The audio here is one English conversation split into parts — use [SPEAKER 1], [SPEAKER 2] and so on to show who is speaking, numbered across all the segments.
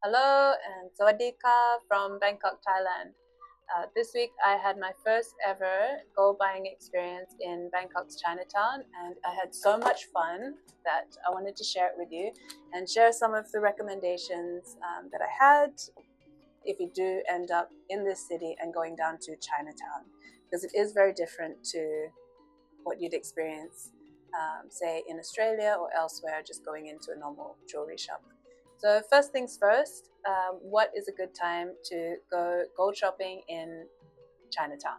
[SPEAKER 1] Hello and Sawadika from Bangkok, Thailand. This week I had my first ever gold buying experience in Bangkok's Chinatown, and I had so much fun that I wanted to share it with you and share some of the recommendations that I had if you do end up in this city and going down to Chinatown, because it is very different to what you'd experience, say, in Australia or elsewhere, just going into a normal jewelry shop. So first things first, what is a good time to go gold shopping in Chinatown?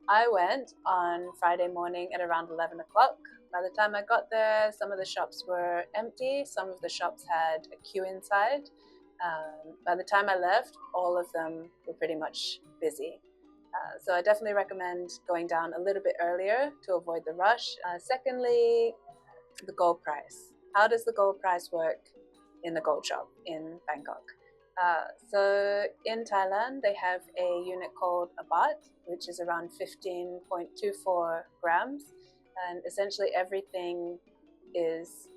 [SPEAKER 1] I went on Friday morning at around 11 o'clock. By the time I got there, some of the shops were empty, some of the shops had a queue inside. By the time I left, all of them were pretty much busy. So I definitely recommend going down a little bit earlier to avoid the rush. Secondly, the gold price. How does the gold price work in the gold shop in Bangkok? So in Thailand, they have a unit called a baht, which is around 15.24 grams, and essentially everything is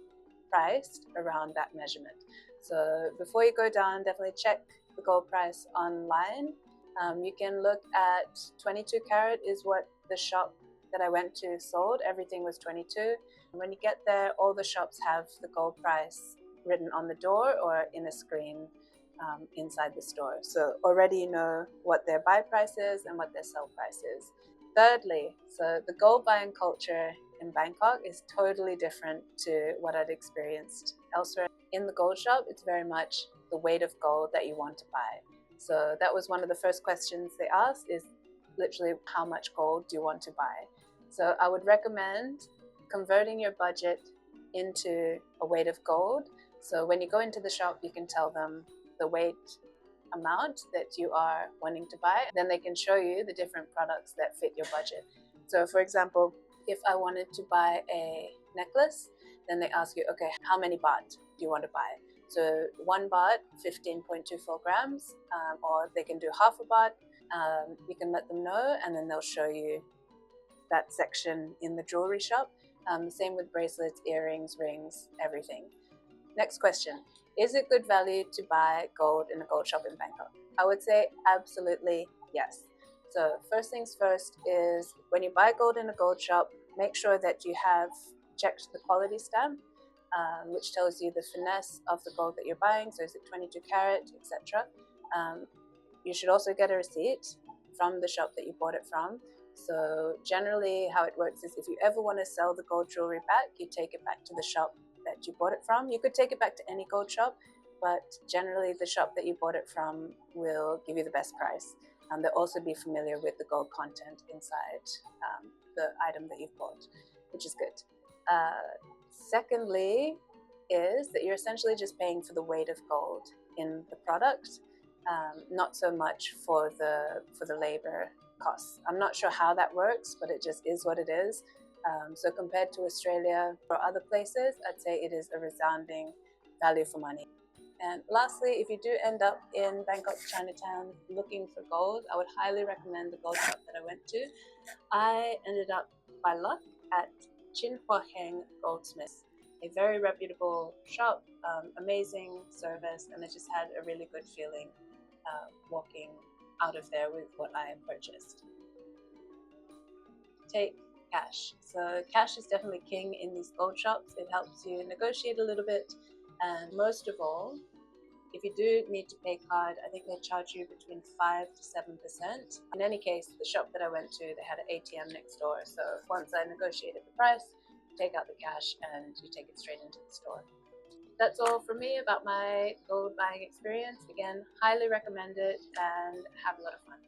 [SPEAKER 1] priced around that measurement. So before you go down, definitely check the gold price online. You can look at 22 carat is what the shop that I went to sold. Everything was 22. When you get there, all the shops have the gold price written on the door or in a screen inside the store. So already you know what their buy price is and what their sell price is. Thirdly, so the gold buying culture in Bangkok is totally different to what I'd experienced elsewhere. In the gold shop, it's very much the weight of gold that you want to buy. So that was one of the first questions they asked, is literally how much gold do you want to buy? So I would recommend converting your budget into a weight of gold. So when you go into the shop, you can tell them the weight amount that you are wanting to buy. Then they can show you the different products that fit your budget. So for example, if I wanted to buy a necklace, then they ask you, okay, how many baht do you want to buy? So 1 baht, 15.24 grams, or they can do half a baht. You can let them know, and then they'll show you that section in the jewelry shop. The same with bracelets, earrings, rings, everything. Next question. Is it good value to buy gold in a gold shop in Bangkok? I would say absolutely yes. So first things first is when you buy gold in a gold shop, make sure that you have checked the quality stamp, which tells you the finesse of the gold that you're buying. So is it 22 carat, etc. You should also get a receipt from the shop that you bought it from. So generally how it works is if you ever want to sell the gold jewelry back, you take it back to the shop that you bought it from. You could take it back to any gold shop, but generally the shop that you bought it from will give you the best price. They'll also be familiar with the gold content inside the item that you've bought, which is good. Secondly is that you're essentially just paying for the weight of gold in the product, not so much for the labor costs. I'm not sure how that works, but it just is what it is. So compared to Australia or other places, I'd say it is a resounding value for money. And lastly, if you do end up in Bangkok's Chinatown looking for gold, I would highly recommend the gold shop that I went to. I ended up by luck at Chin Hua Heng Goldsmiths, a very reputable shop, amazing service, and I just had a really good feeling walking out of there with what I purchased. Take cash. So cash is definitely king in these gold shops. It helps you negotiate a little bit, and most of all, if you do need to pay card, I think they charge you between 5 to 7%. In any case, the shop that I went to, they had an ATM next door. So once I negotiated the price, you take out the cash and you take it straight into the store. That's all from me about my gold buying experience. Again, highly recommend it and have a lot of fun.